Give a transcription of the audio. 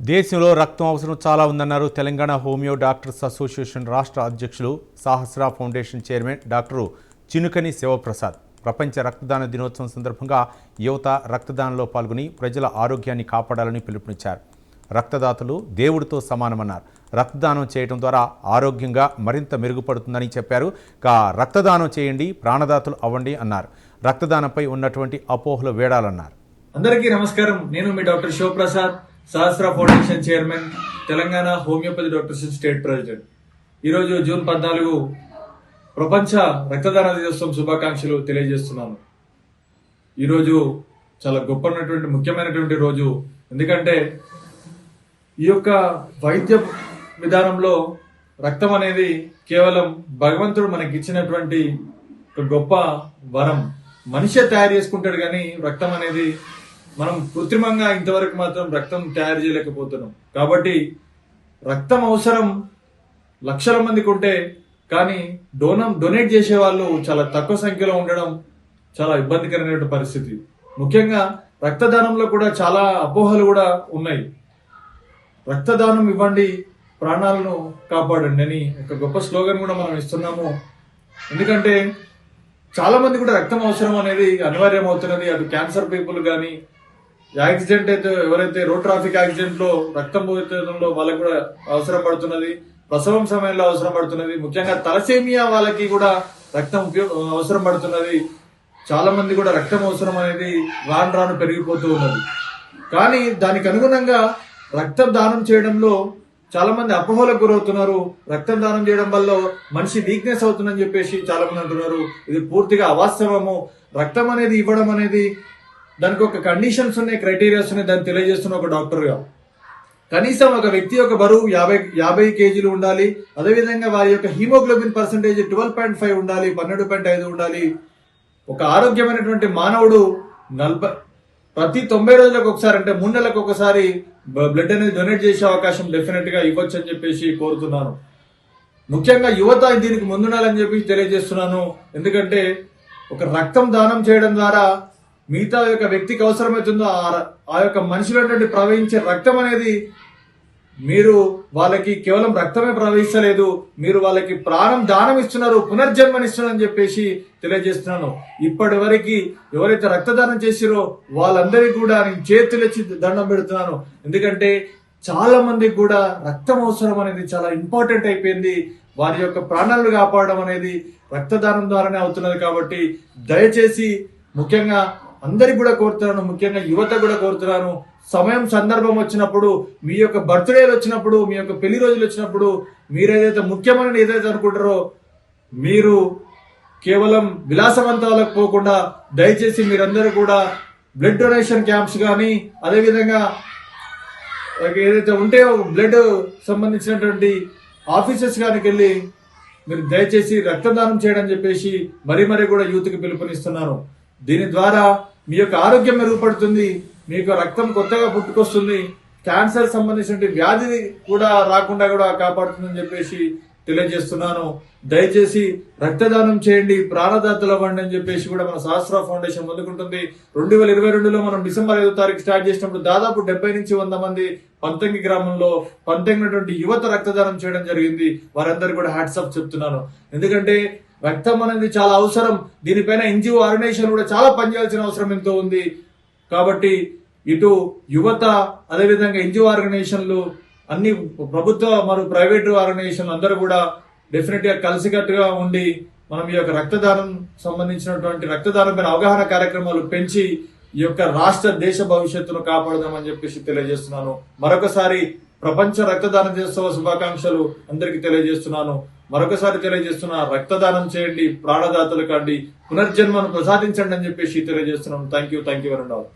దేశంలో రక్తం అవసరం చాలా ఉందన్నారు తెలంగాణ హోమియో డాక్టర్స్ అసోసియేషన్ రాష్ట్ర అధ్యక్షులు సాహస్రా foundation chairman doctor Chinukani Sivaprasad. ప్రపంచ రక్తదాన దినోత్సవం సందర్భంగా యువత రక్తదానంలో పాల్గొని ప్రజల ఆరోగ్యాన్ని కాపాడాలని పిలుపునిచ్చారు. రక్తదాతలు దేవుడితో సమానమన్నారు. రక్తదానం చేయడం ద్వారా ఆరోగ్యంగా మరింత మెరుగుపడుతుందని చెప్పారు. రక్తదానం చేయండి, ప్రాణదాతలు అవ్వండి అన్నారు. రక్తదానంపై ఉన్నటువంటి అపోహలు వేడాలన్నారు. అందరికీ నమస్కారం. నేను మీ doctor Shivaprasad, Sahasra foundation chairman, Telangana homoeopathy doctors state president. ఈరోజు జూన్ 14 ప్రపంచ రక్తదాన దినోత్సవం శుభాకాంక్షలు తెలియజేస్తున్నాను. ఈరోజు చాలా గొప్పనటువంటి ముఖ్యమైనటువంటి రోజు. ఎందుకంటే ఈ యొక్క వైద్య విధానంలో రక్తం అనేది కేవలం భగవంతుడు మనకి ఇచ్చినటువంటి ఒక గొప్ప వరం. మనిషే తయారు చేసుకుంటాడు, కానీ రక్తం అనేది మనం కృత్రిమంగా ఇంతవరకు మాత్రం రక్తం తయారు చేయలేకపోతున్నాం. కాబట్టి రక్తం అవసరం లక్షల మందికి ఉంటే, కానీ డొనేట్ చేసే వాళ్ళు చాలా తక్కువ సంఖ్యలో ఉండడం చాలా ఇబ్బందికరమైన పరిస్థితి. ముఖ్యంగా రక్తదానంలో కూడా చాలా అపోహలు కూడా ఉన్నాయి. రక్తదానం ఇవ్వండి, ప్రాణాలను కాపాడండి అని ఒక గొప్ప స్లోగన్ కూడా మనం ఇస్తున్నాము. ఎందుకంటే చాలా మంది కూడా రక్తం అవసరం అనేది అనివార్యం అవుతున్నది. అది క్యాన్సర్ పీపుల్ కానీ, యాక్సిడెంట్ అయితే ఎవరైతే రోడ్ ట్రాఫిక్ యాక్సిడెంట్ లో రక్తం పోతుందో వాళ్ళకి కూడా అవసరం పడుతున్నది. ప్రసవం సమయంలో అవసరం పడుతున్నది. ముఖ్యంగా తలసేమియా వాళ్ళకి కూడా రక్తం అవసరం పడుతున్నది. చాలా మంది కూడా రక్తం అవసరం అనేది రాను రాను పెరిగిపోతూ ఉన్నది. కానీ దానికి అనుగుణంగా రక్తం దానం చేయడంలో చాలా మంది అపోహలకు గురవుతున్నారు. రక్తం దానం చేయడం వల్ల మనిషి వీక్నెస్ అవుతుందని చెప్పేసి చాలా మంది అంటున్నారు. ఇది పూర్తిగా అవాస్తవము. రక్తం అనేది ఇవ్వడం అనేది దానికి ఒక కండిషన్స్ ఉన్నాయి, క్రైటీరియాస్ ఉన్నాయి. దాన్ని తెలియజేస్తున్న ఒక డాక్టర్గా కనీసం ఒక వ్యక్తి యొక్క బరువు 50 కేజీలు ఉండాలి. అదేవిధంగా వారి యొక్క హీమోగ్లోబిన్ పర్సెంటేజ్ 12.5 ఉండాలి, 12.5 ఉండాలి. ఒక ఆరోగ్యమైనటువంటి మానవుడు ప్రతి 90 రోజులకు ఒకసారి, అంటే 3 నెలలకు ఒకసారి బ్లడ్ అనేది డొనేట్ చేసే అవకాశం డెఫినెట్ గా ఇవ్వచ్చు అని చెప్పేసి కోరుతున్నాను. ముఖ్యంగా యువత దీనికి ముందుండాలని చెప్పి తెలియజేస్తున్నాను. ఎందుకంటే ఒక రక్తం దానం చేయడం ద్వారా మిగతా యొక్క వ్యక్తికి అవసరమవుతుందో ఆ యొక్క మనిషిలో ప్రవహించే రక్తం అనేది మీరు వాళ్ళకి కేవలం రక్తమే ప్రవహిస్తలేదు, మీరు వాళ్ళకి ప్రాణం దానం ఇస్తున్నారు, పునర్జన్మనిస్తున్నారని చెప్పేసి తెలియజేస్తున్నాను. ఇప్పటి వరకు ఎవరైతే రక్తదానం చేసిరో వాళ్ళందరికీ కూడా నేను చేతులెచ్చి దండం పెడుతున్నాను. ఎందుకంటే చాలా మందికి కూడా రక్తం అవసరం అనేది చాలా ఇంపార్టెంట్ అయిపోయింది. వారి యొక్క ప్రాణాలను కాపాడడం అనేది రక్తదానం ద్వారానే అవుతున్నది. కాబట్టి దయచేసి ముఖ్యంగా అందరికి కూడా కోరుతున్నాను, ముఖ్యంగా యువత కూడా కోరుతున్నాను, సమయం సందర్భం వచ్చినప్పుడు, మీ యొక్క బర్త్డేలు వచ్చినప్పుడు, మీ యొక్క పెళ్లి రోజులు వచ్చినప్పుడు, మీరేదైతే ముఖ్యమైన ఏదైతే అనుకుంటారో మీరు కేవలం విలాసవంతాలకు పోకుండా దయచేసి మీరందరూ కూడా బ్లడ్ డొనేషన్ క్యాంప్స్ కానీ, అదేవిధంగా ఏదైతే ఉంటే బ్లడ్ సంబంధించినటువంటి ఆఫీసెస్ కానీ వెళ్ళి మీరు దయచేసి రక్తదానం చేయడం చెప్పేసి మరీ కూడా యూత్కి పిలుపునిస్తున్నాను. దీని ద్వారా మీ యొక్క ఆరోగ్యం మెరుగుపడుతుంది, మీకు రక్తం కొత్తగా పుట్టుకొస్తుంది, క్యాన్సర్ సంబంధించిన వ్యాధి కూడా రాకుండా కూడా కాపాడుతుందని చెప్పేసి తెలియజేస్తున్నాను. దయచేసి రక్తదానం చేయండి, ప్రాణదాతలు అవ్వండి అని చెప్పేసి కూడా మన సహస్ర ఫౌండేషన్ ముందుకుంటుంది. 2022లో మనం డిసెంబర్ 5వ తారీఖు స్టార్ట్ చేసినప్పుడు దాదాపు 70 నుంచి 100 మంది పంతంగి గ్రామంలో పంతంగినటువంటి యువత రక్తదానం చేయడం జరిగింది. వారందరూ కూడా హ్యాట్సాప్ చెప్తున్నాను. ఎందుకంటే రక్తం అనేది చాలా అవసరం. దీనిపైన ఎన్జిఓ ఆర్గనైజేషన్ కూడా చాలా పనిచేయాల్సిన అవసరం ఎంతో ఉంది. కాబట్టి ఇటు యువత, అదేవిధంగా ఎన్జిఓ ఆర్గనైజేషన్లు, అన్ని ప్రభుత్వ మరియు ప్రైవేటు ఆర్గనైజేషన్లు అందరూ కూడా డెఫినెట్ గా కలిసికట్టుగా ఉండి మనం ఈ యొక్క రక్తదానం సంబంధించినటువంటి రక్తదానం పైన అవగాహన కార్యక్రమాలు పెంచి ఈ యొక్క రాష్ట్ర దేశ భవిష్యత్తును కాపాడదామని చెప్పేసి తెలియజేస్తున్నాను. మరొకసారి ప్రపంచ రక్తదాన దినోత్సవ శుభాకాంక్షలు అందరికీ తెలియజేస్తున్నాను. మరొకసారి తెలియజేస్తున్నా, రక్తదానం చేయండి, ప్రాణదాతలు కాండి, పునర్జన్మను ప్రసాదించండి అని చెప్పేసి తెలియజేస్తున్నాను. Thank you very much.